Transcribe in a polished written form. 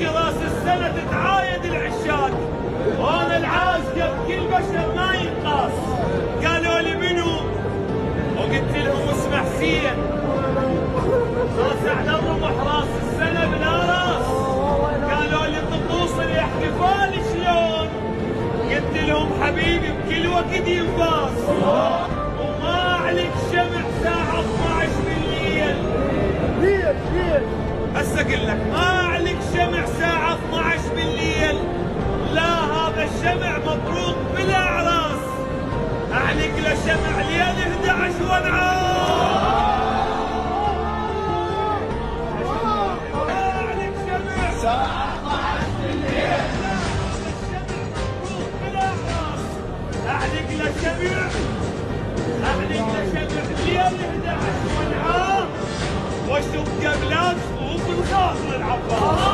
تجي راس السنة تتعايد العشاق، وانا العازقة بكل بشر ما ينقاس. قالوا لي منو؟ وقلت لهم اسمه حسين، راس على الرمح راس السنة بلا راس. قالوا لي طقوس الاحتفال شلون؟ قلت لهم حبيبي بكل وقت ينفاس. وما عليك شمع ساعة 12 بالليل. ليش؟ هسه اقول لك ما عليك شمع ساعة 12 بالليل، لا هذا الشمع مطروق بالاعراس. اعلق له شمع ليل 11 وانعاس. اعلق شمع ساعة 12 بالليل، لا هذا الشمع مطروق بالاعراس. اعلق له شمع ليل 11 وانعاس، واشوف قبلات صفوف الخاص العباس.